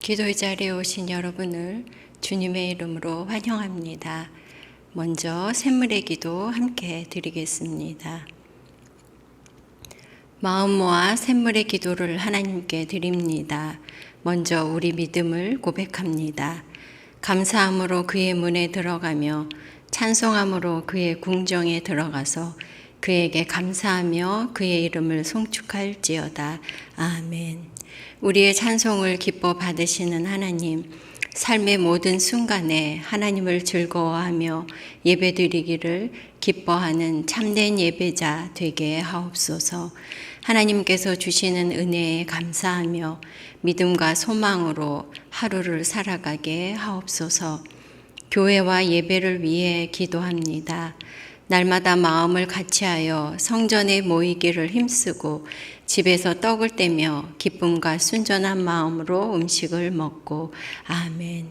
기도의 자리에 오신 여러분을 주님의 이름으로 환영합니다. 먼저 샘물의 기도 함께 드리겠습니다. 마음 모아 샘물의 기도를 하나님께 드립니다. 먼저 우리 믿음을 고백합니다. 감사함으로 그의 문에 들어가며 찬송함으로 그의 궁정에 들어가서 그에게 감사하며 그의 이름을 송축할지어다. 아멘. 우리의 찬송을 기뻐 받으시는 하나님, 삶의 모든 순간에 하나님을 즐거워하며 예배드리기를 기뻐하는 참된 예배자 되게 하옵소서. 하나님께서 주시는 은혜에 감사하며 믿음과 소망으로 하루를 살아가게 하옵소서. 교회와 예배를 위해 기도합니다. 날마다 마음을 같이하여 성전에 모이기를 힘쓰고 집에서 떡을 떼며 기쁨과 순전한 마음으로 음식을 먹고 아멘.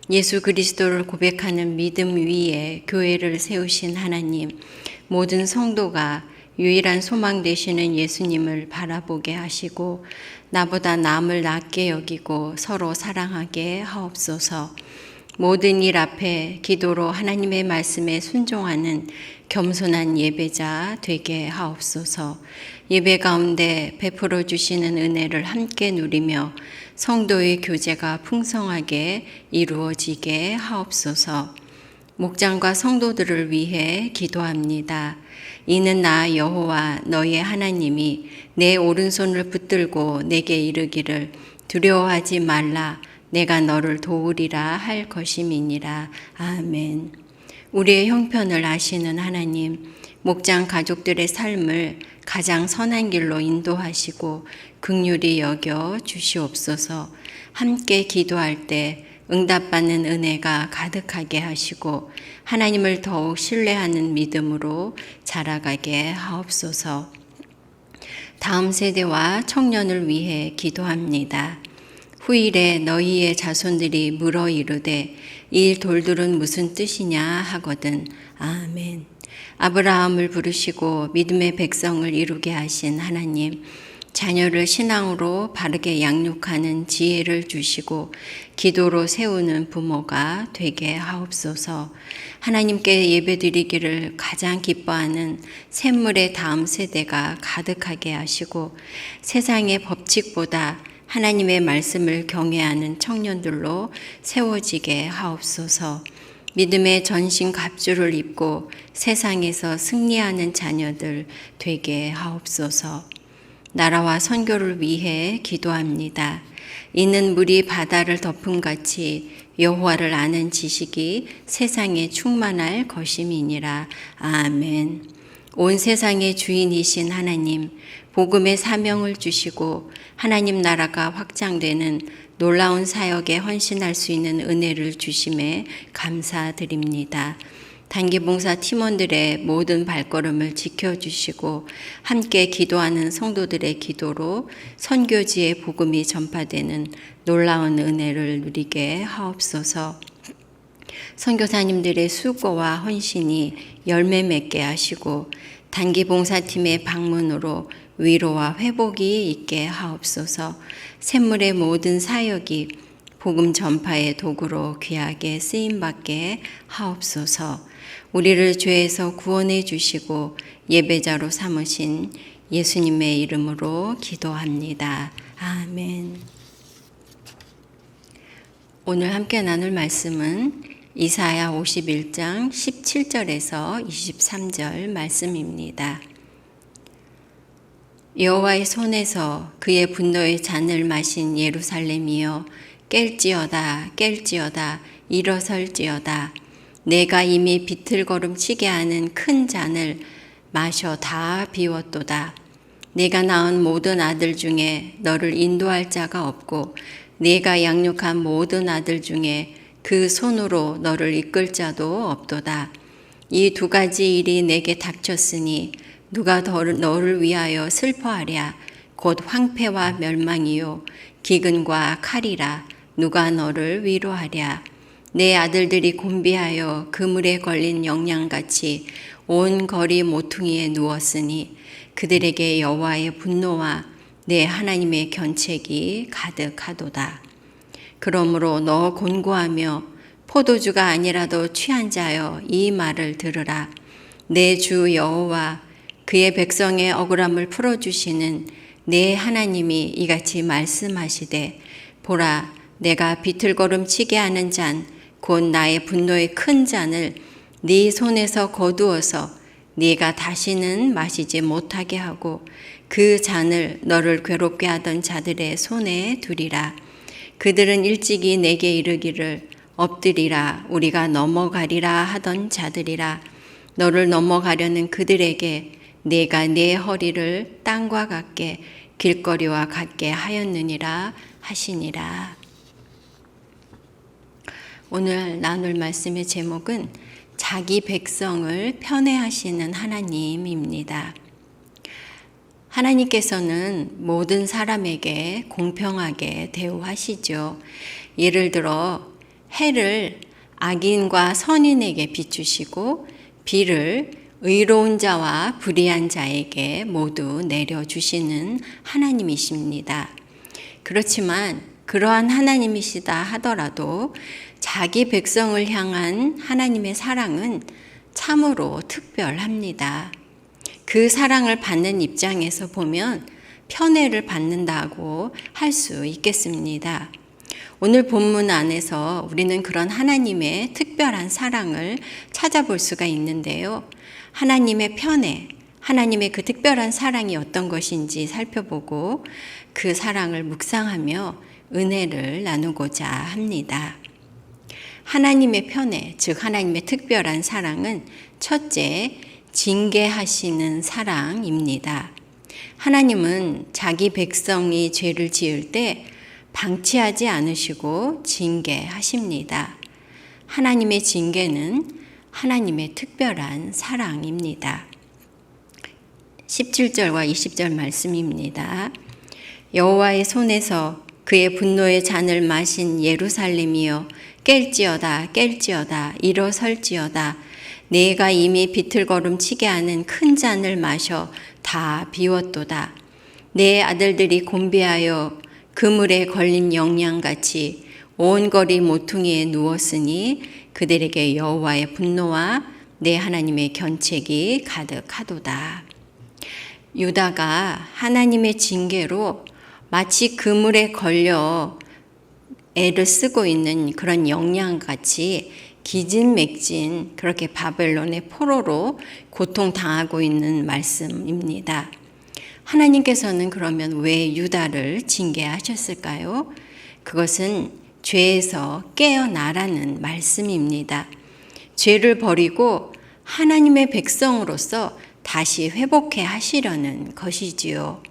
예수 그리스도를 고백하는 믿음 위에 교회를 세우신 하나님, 모든 성도가 유일한 소망 되시는 예수님을 바라보게 하시고 나보다 남을 낮게 여기고 서로 사랑하게 하옵소서. 모든 일 앞에 기도로 하나님의 말씀에 순종하는 겸손한 예배자 되게 하옵소서. 예배 가운데 베풀어 주시는 은혜를 함께 누리며 성도의 교제가 풍성하게 이루어지게 하옵소서. 목장과 성도들을 위해 기도합니다. 이는 나 여호와 너의 하나님이 내 오른손을 붙들고 내게 이르기를 두려워하지 말라 내가 너를 도우리라 할 것임이니라. 아멘. 우리의 형편을 아시는 하나님, 목장 가족들의 삶을 가장 선한 길로 인도하시고 긍휼히 여겨 주시옵소서. 함께 기도할 때 응답받는 은혜가 가득하게 하시고 하나님을 더욱 신뢰하는 믿음으로 자라가게 하옵소서. 다음 세대와 청년을 위해 기도합니다. 후일에 너희의 자손들이 물어 이르되 이 돌들은 무슨 뜻이냐 하거든. 아멘. 아브라함을 부르시고 믿음의 백성을 이루게 하신 하나님, 자녀를 신앙으로 바르게 양육하는 지혜를 주시고 기도로 세우는 부모가 되게 하옵소서. 하나님께 예배드리기를 가장 기뻐하는 샘물의 다음 세대가 가득하게 하시고 세상의 법칙보다 하나님의 말씀을 경외하는 청년들로 세워지게 하옵소서. 믿음의 전신 갑주를 입고 세상에서 승리하는 자녀들 되게 하옵소서. 나라와 선교를 위해 기도합니다. 이는 물이 바다를 덮음 같이 여호와를 아는 지식이 세상에 충만할 것임이니라. 아멘. 온 세상의 주인이신 하나님, 복음의 사명을 주시고 하나님 나라가 확장되는 놀라운 사역에 헌신할 수 있는 은혜를 주심에 감사드립니다. 단기봉사 팀원들의 모든 발걸음을 지켜주시고 함께 기도하는 성도들의 기도로 선교지의 복음이 전파되는 놀라운 은혜를 누리게 하옵소서. 선교사님들의 수고와 헌신이 열매 맺게 하시고 단기봉사팀의 방문으로 위로와 회복이 있게 하옵소서. 샘물의 모든 사역이 복음 전파의 도구로 귀하게 쓰임받게 하옵소서. 우리를 죄에서 구원해 주시고 예배자로 삼으신 예수님의 이름으로 기도합니다. 아멘. 오늘 함께 나눌 말씀은 이사야 51장 17절에서 23절 말씀입니다. 여호와의 손에서 그의 분노의 잔을 마신 예루살렘이여 깰지어다 깰지어다 일어설지어다. 내가 이미 비틀거름치게 하는 큰 잔을 마셔 다 비웠도다. 내가 낳은 모든 아들 중에 너를 인도할 자가 없고 내가 양육한 모든 아들 중에 그 손으로 너를 이끌 자도 없도다. 이 두 가지 일이 내게 닥쳤으니 누가 너를 위하여 슬퍼하랴. 곧 황폐와 멸망이요 기근과 칼이라. 누가 너를 위로하랴. 내 아들들이 곤비하여 그물에 걸린 영양같이 온 거리 모퉁이에 누웠으니 그들에게 여호와의 분노와 내 하나님의 견책이 가득하도다. 그러므로 너 곤고하며 포도주가 아니라도 취한 자여 이 말을 들으라. 내 주 여호와 그의 백성의 억울함을 풀어주시는 내 하나님이 이같이 말씀하시되 보라 내가 비틀거름치게 하는 잔 곧 나의 분노의 큰 잔을 네 손에서 거두어서 네가 다시는 마시지 못하게 하고 그 잔을 너를 괴롭게 하던 자들의 손에 두리라. 그들은 일찍이 내게 이르기를 엎드리라 우리가 넘어가리라 하던 자들이라. 너를 넘어가려는 그들에게 내가 내 허리를 땅과 같게 길거리와 같게 하였느니라 하시니라. 오늘 나눌 말씀의 제목은 자기 백성을 편애하시는 하나님입니다. 하나님께서는 모든 사람에게 공평하게 대우하시죠. 예를 들어 해를 악인과 선인에게 비추시고 비를 의로운 자와 불의한 자에게 모두 내려주시는 하나님이십니다. 그렇지만 그러한 하나님이시다 하더라도 자기 백성을 향한 하나님의 사랑은 참으로 특별합니다. 그 사랑을 받는 입장에서 보면 편애를 받는다고 할 수 있겠습니다. 오늘 본문 안에서 우리는 그런 하나님의 특별한 사랑을 찾아볼 수가 있는데요. 하나님의 편애, 하나님의 그 특별한 사랑이 어떤 것인지 살펴보고 그 사랑을 묵상하며 은혜를 나누고자 합니다. 하나님의 편애, 즉 하나님의 특별한 사랑은 첫째, 징계하시는 사랑입니다. 하나님은 자기 백성이 죄를 지을 때 방치하지 않으시고 징계하십니다. 하나님의 징계는 하나님의 특별한 사랑입니다. 17절과 20절 말씀입니다. 여호와의 손에서 그의 분노의 잔을 마신 예루살렘이여 깰지어다 깰지어다 일어설지어다 내가 이미 비틀거름치게 하는 큰 잔을 마셔 다 비웠도다. 내 아들들이 곤비하여 그물에 걸린 영양같이 온 거리 모퉁이에 누웠으니 그들에게 여호와의 분노와 내 하나님의 견책이 가득하도다. 유다가 하나님의 징계로 마치 그물에 걸려 애를 쓰고 있는 그런 영양같이 기진맥진 그렇게 바벨론의 포로로 고통당하고 있는 말씀입니다. 하나님께서는 그러면 왜 유다를 징계하셨을까요? 그것은 죄에서 깨어나라는 말씀입니다. 죄를 버리고 하나님의 백성으로서 다시 회복해 하시려는 것이지요.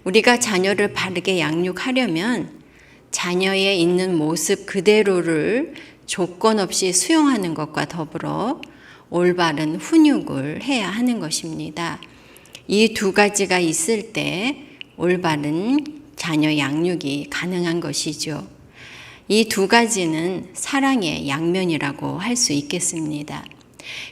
우리가 자녀를 바르게 양육하려면 자녀의 있는 모습 그대로를 조건 없이 수용하는 것과 더불어 올바른 훈육을 해야 하는 것입니다. 이 두 가지가 있을 때 올바른 자녀 양육이 가능한 것이죠. 이 두 가지는 사랑의 양면이라고 할 수 있겠습니다.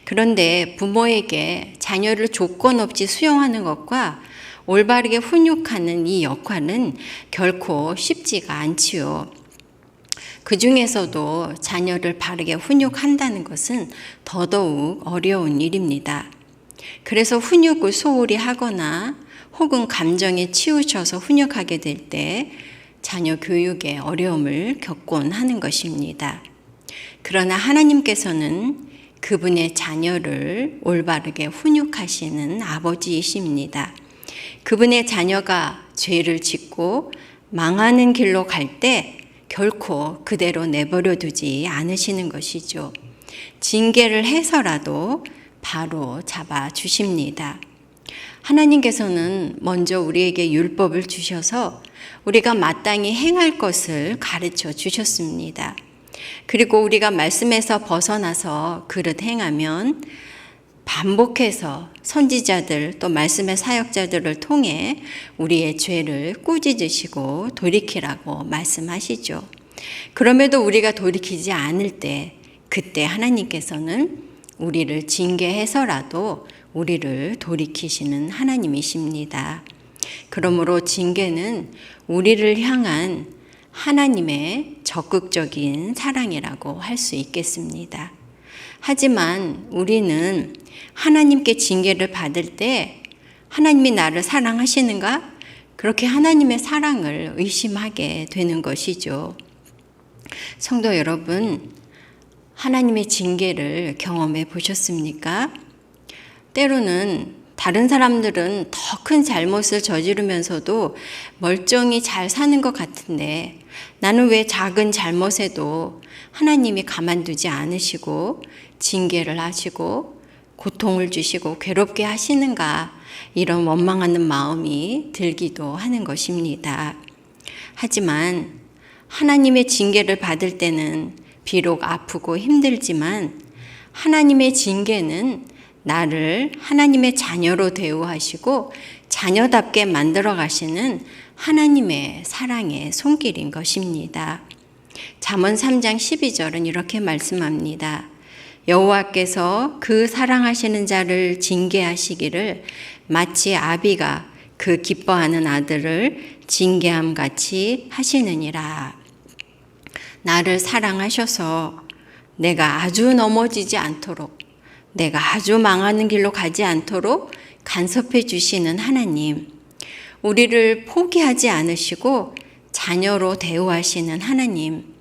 그런데 부모에게 자녀를 조건 없이 수용하는 것과 올바르게 훈육하는 이 역할은 결코 쉽지가 않지요. 그 중에서도 자녀를 바르게 훈육한다는 것은 더더욱 어려운 일입니다. 그래서 훈육을 소홀히 하거나 혹은 감정에 치우쳐서 훈육하게 될 때 자녀 교육에 어려움을 겪곤 하는 것입니다. 그러나 하나님께서는 그분의 자녀를 올바르게 훈육하시는 아버지이십니다. 그분의 자녀가 죄를 짓고 망하는 길로 갈 때 결코 그대로 내버려 두지 않으시는 것이죠. 징계를 해서라도 바로 잡아 주십니다. 하나님께서는 먼저 우리에게 율법을 주셔서 우리가 마땅히 행할 것을 가르쳐 주셨습니다. 그리고 우리가 말씀에서 벗어나서 그릇 행하면 반복해서 선지자들 또 말씀의 사역자들을 통해 우리의 죄를 꾸짖으시고 돌이키라고 말씀하시죠. 그럼에도 우리가 돌이키지 않을 때 그때 하나님께서는 우리를 징계해서라도 우리를 돌이키시는 하나님이십니다. 그러므로 징계는 우리를 향한 하나님의 적극적인 사랑이라고 할 수 있겠습니다. 하지만 우리는 하나님께 징계를 받을 때 하나님이 나를 사랑하시는가? 그렇게 하나님의 사랑을 의심하게 되는 것이죠. 성도 여러분, 하나님의 징계를 경험해 보셨습니까? 때로는 다른 사람들은 더 큰 잘못을 저지르면서도 멀쩡히 잘 사는 것 같은데 나는 왜 작은 잘못에도 하나님이 가만두지 않으시고 징계를 하시고 고통을 주시고 괴롭게 하시는가, 이런 원망하는 마음이 들기도 하는 것입니다. 하지만 하나님의 징계를 받을 때는 비록 아프고 힘들지만 하나님의 징계는 나를 하나님의 자녀로 대우하시고 자녀답게 만들어 가시는 하나님의 사랑의 손길인 것입니다. 잠언 3장 12절은 이렇게 말씀합니다. 여호와께서 그 사랑하시는 자를 징계하시기를 마치 아비가 그 기뻐하는 아들을 징계함 같이 하시느니라. 나를 사랑하셔서 내가 아주 넘어지지 않도록, 내가 아주 망하는 길로 가지 않도록 간섭해 주시는 하나님, 우리를 포기하지 않으시고 자녀로 대우하시는 하나님,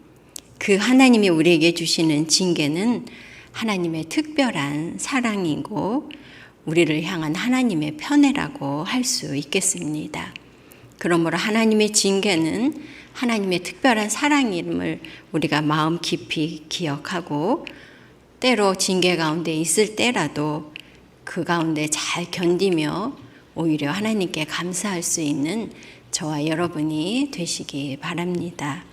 그 하나님이 우리에게 주시는 징계는 하나님의 특별한 사랑이고 우리를 향한 하나님의 편애라고 할 수 있겠습니다. 그러므로 하나님의 징계는 하나님의 특별한 사랑임을 우리가 마음 깊이 기억하고 때로 징계 가운데 있을 때라도 그 가운데 잘 견디며 오히려 하나님께 감사할 수 있는 저와 여러분이 되시기 바랍니다.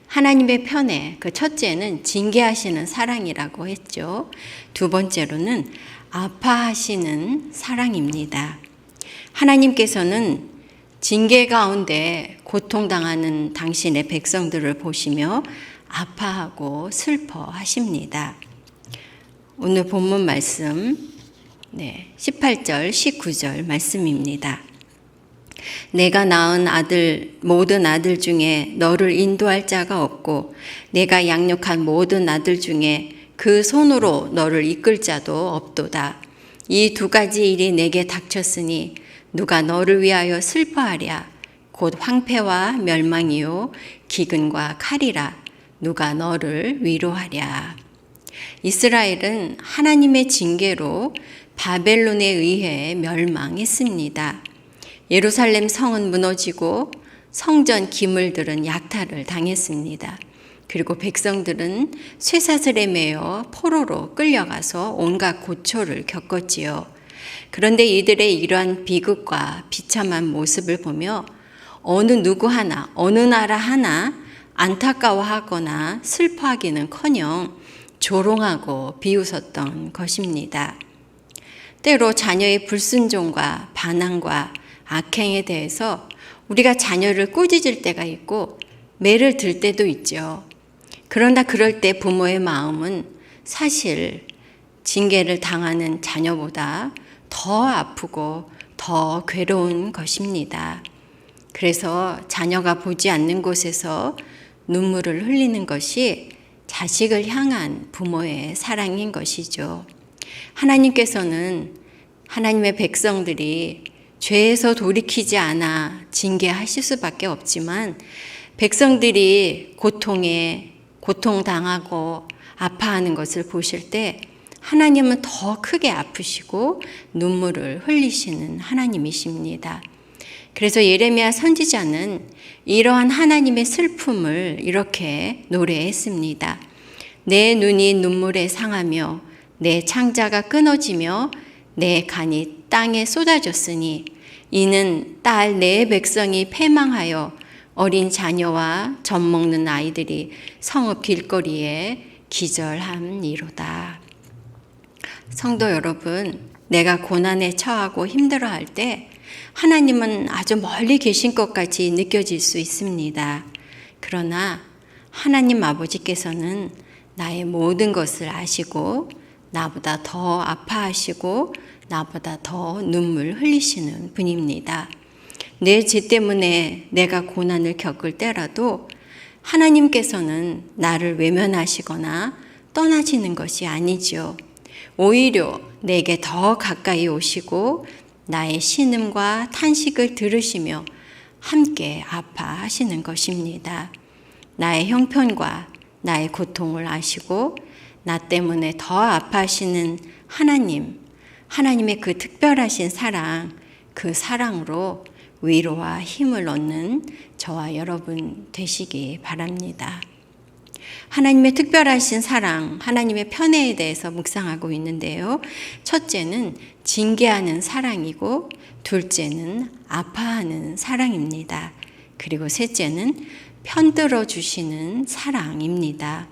하나님의 편애, 그 첫째는 징계하시는 사랑이라고 했죠. 두 번째로는 아파하시는 사랑입니다. 하나님께서는 징계 가운데 고통당하는 당신의 백성들을 보시며 아파하고 슬퍼하십니다. 오늘 본문 말씀 18절 19절 말씀입니다. 내가 낳은 모든 아들 중에 너를 인도할 자가 없고 내가 양육한 모든 아들 중에 그 손으로 너를 이끌 자도 없도다. 이 두 가지 일이 내게 닥쳤으니 누가 너를 위하여 슬퍼하랴. 곧 황폐와 멸망이요 기근과 칼이라. 누가 너를 위로하랴. 이스라엘은 하나님의 징계로 바벨론에 의해 멸망했습니다. 예루살렘 성은 무너지고 성전 기물들은 약탈을 당했습니다. 그리고 백성들은 쇠사슬에 매여 포로로 끌려가서 온갖 고초를 겪었지요. 그런데 이들의 이러한 비극과 비참한 모습을 보며 어느 누구 하나, 어느 나라 하나 안타까워하거나 슬퍼하기는커녕 조롱하고 비웃었던 것입니다. 때로 자녀의 불순종과 반항과 악행에 대해서 우리가 자녀를 꾸짖을 때가 있고 매를 들 때도 있죠. 그러나 그럴 때 부모의 마음은 사실 징계를 당하는 자녀보다 더 아프고 더 괴로운 것입니다. 그래서 자녀가 보지 않는 곳에서 눈물을 흘리는 것이 자식을 향한 부모의 사랑인 것이죠. 하나님께서는 하나님의 백성들이 죄에서 돌이키지 않아 징계하실 수밖에 없지만 백성들이 고통당하고 아파하는 것을 보실 때 하나님은 더 크게 아프시고 눈물을 흘리시는 하나님이십니다. 그래서 예레미야 선지자는 이러한 하나님의 슬픔을 이렇게 노래했습니다. 내 눈이 눈물에 상하며 내 창자가 끊어지며 내 간이 땅에 쏟아졌으니 이는 딸 내 백성이 패망하여 어린 자녀와 젖 먹는 아이들이 성읍 길거리에 기절함이로다. 성도 여러분, 내가 고난에 처하고 힘들어할 때 하나님은 아주 멀리 계신 것 같이 느껴질 수 있습니다. 그러나 하나님 아버지께서는 나의 모든 것을 아시고 나보다 더 아파하시고 나보다 더 눈물 흘리시는 분입니다. 내 죄 때문에 내가 고난을 겪을 때라도 하나님께서는 나를 외면하시거나 떠나시는 것이 아니지요. 오히려 내게 더 가까이 오시고 나의 신음과 탄식을 들으시며 함께 아파하시는 것입니다. 나의 형편과 나의 고통을 아시고 나 때문에 더 아파하시는 하나님의 그 특별하신 사랑, 그 사랑으로 위로와 힘을 얻는 저와 여러분 되시기 바랍니다. 하나님의 특별하신 사랑, 하나님의 편애에 대해서 묵상하고 있는데요. 첫째는 징계하는 사랑이고, 둘째는 아파하는 사랑입니다. 그리고 셋째는 편들어 주시는 사랑입니다.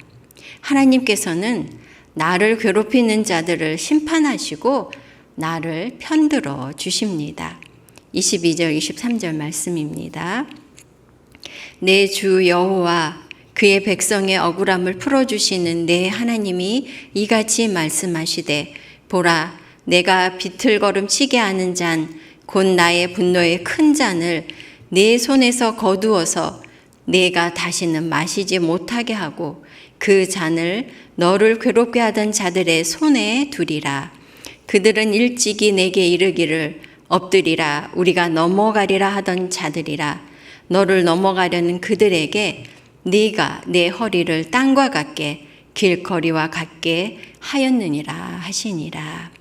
하나님께서는 나를 괴롭히는 자들을 심판하시고 나를 편들어 주십니다. 22절, 23절 말씀입니다. 내 주 여호와 그의 백성의 억울함을 풀어주시는 내 하나님이 이같이 말씀하시되 보라 내가 비틀거름 치게 하는 잔 곧 나의 분노의 큰 잔을 내 손에서 거두어서 내가 다시는 마시지 못하게 하고 그 잔을 너를 괴롭게 하던 자들의 손에 두리라. 그들은 일찍이 내게 이르기를 엎드리라 우리가 넘어가리라 하던 자들이라. 너를 넘어가려는 그들에게 네가 내 허리를 땅과 같게 길거리와 같게 하였느니라 하시니라.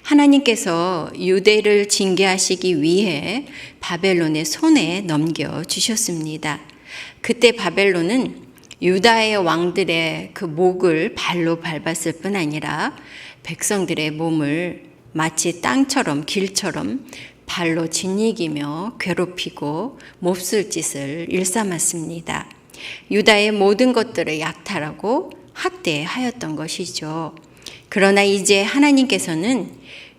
하나님께서 유대를 징계하시기 위해 바벨론의 손에 넘겨주셨습니다. 그때 바벨론은 유다의 왕들의 그 목을 발로 밟았을 뿐 아니라 백성들의 몸을 마치 땅처럼 길처럼 발로 짓이기며 괴롭히고 몹쓸 짓을 일삼았습니다. 유다의 모든 것들을 약탈하고 학대하였던 것이죠. 그러나 이제 하나님께서는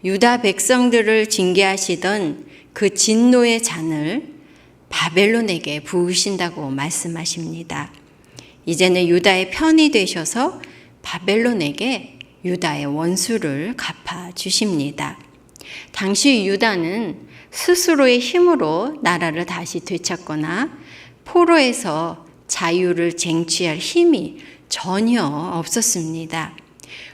유다 백성들을 징계하시던 그 진노의 잔을 바벨론에게 부으신다고 말씀하십니다. 이제는 유다의 편이 되셔서 바벨론에게 유다의 원수를 갚아주십니다. 당시 유다는 스스로의 힘으로 나라를 다시 되찾거나 포로에서 자유를 쟁취할 힘이 전혀 없었습니다.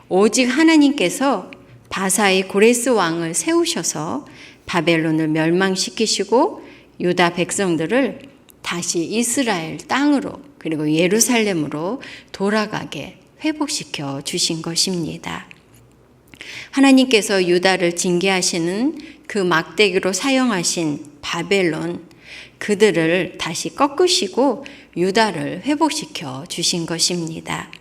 오직 하나님께서 바사의 고레스 왕을 세우셔서 바벨론을 멸망시키시고 유다 백성들을 다시 이스라엘 땅으로 그리고 예루살렘으로 돌아가게 회복시켜 주신 것입니다. 하나님께서 유다를 징계하시는 그 막대기로 사용하신 바벨론, 그들을 다시 꺾으시고 유다를 회복시켜 주신 것입니다.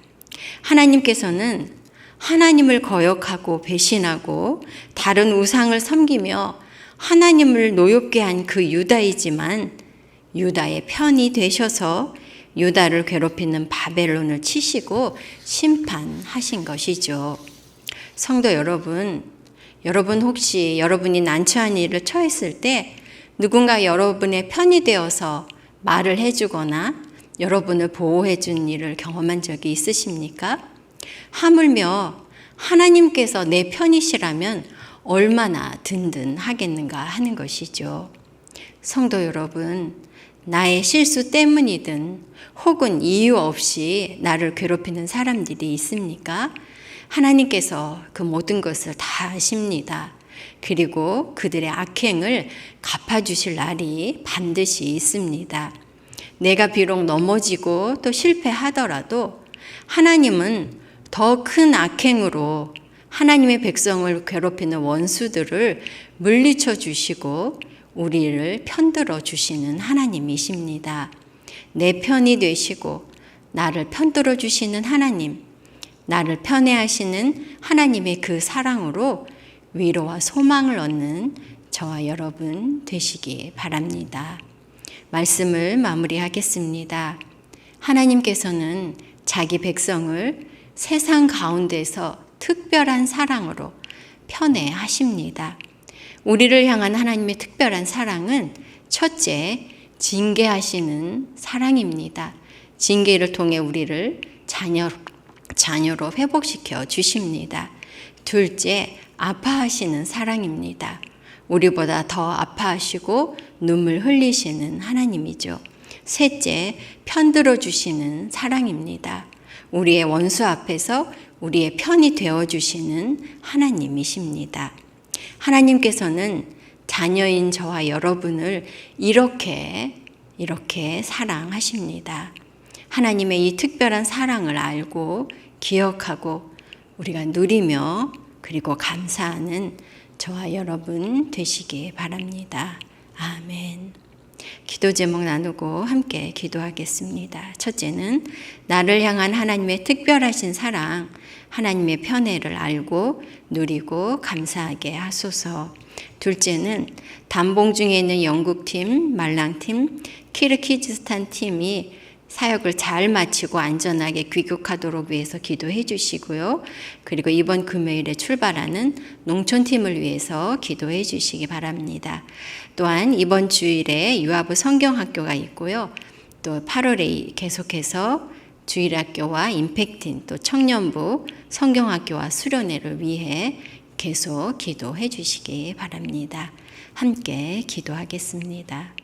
하나님께서는 하나님을 거역하고 배신하고 다른 우상을 섬기며 하나님을 노엽게 한 그 유다이지만 유다의 편이 되셔서 유다를 괴롭히는 바벨론을 치시고 심판하신 것이죠. 성도 여러분 혹시 여러분이 난처한 일을 처했을 때 누군가 여러분의 편이 되어서 말을 해주거나 여러분을 보호해 준 일을 경험한 적이 있으십니까? 하물며 하나님께서 내 편이시라면 얼마나 든든하겠는가 하는 것이죠. 성도 여러분, 나의 실수 때문이든 혹은 이유 없이 나를 괴롭히는 사람들이 있습니까? 하나님께서 그 모든 것을 다 아십니다. 그리고 그들의 악행을 갚아주실 날이 반드시 있습니다. 내가 비록 넘어지고 또 실패하더라도 하나님은 더 큰 악행으로 하나님의 백성을 괴롭히는 원수들을 물리쳐 주시고 우리를 편들어 주시는 하나님이십니다. 내 편이 되시고 나를 편들어 주시는 하나님, 나를 편애하시는 하나님의 그 사랑으로 위로와 소망을 얻는 저와 여러분 되시기 바랍니다. 말씀을 마무리하겠습니다. 하나님께서는 자기 백성을 세상 가운데서 특별한 사랑으로 편애하십니다. 우리를 향한 하나님의 특별한 사랑은 첫째, 징계하시는 사랑입니다. 징계를 통해 우리를 자녀로 회복시켜 주십니다. 둘째, 아파하시는 사랑입니다. 우리보다 더 아파하시고 눈물 흘리시는 하나님이죠. 셋째, 편들어 주시는 사랑입니다. 우리의 원수 앞에서 우리의 편이 되어 주시는 하나님이십니다. 하나님께서는 자녀인 저와 여러분을 이렇게 사랑하십니다. 하나님의 이 특별한 사랑을 알고 기억하고 우리가 누리며 그리고 감사하는 저와 여러분 되시기 바랍니다. 아멘. 기도 제목 나누고 함께 기도하겠습니다. 첫째는 나를 향한 하나님의 특별하신 사랑, 하나님의 편애를 알고 누리고 감사하게 하소서. 둘째는 단봉 중에 있는 영국팀, 말랑팀, 키르기즈스탄 팀이 사역을 잘 마치고 안전하게 귀국하도록 위해서 기도해 주시고요. 그리고 이번 금요일에 출발하는 농촌팀을 위해서 기도해 주시기 바랍니다. 또한 이번 주일에 유아부 성경학교가 있고요. 또 8월에 계속해서 주일학교와 임팩팅, 또 청년부 성경학교와 수련회를 위해 계속 기도해 주시기 바랍니다. 함께 기도하겠습니다.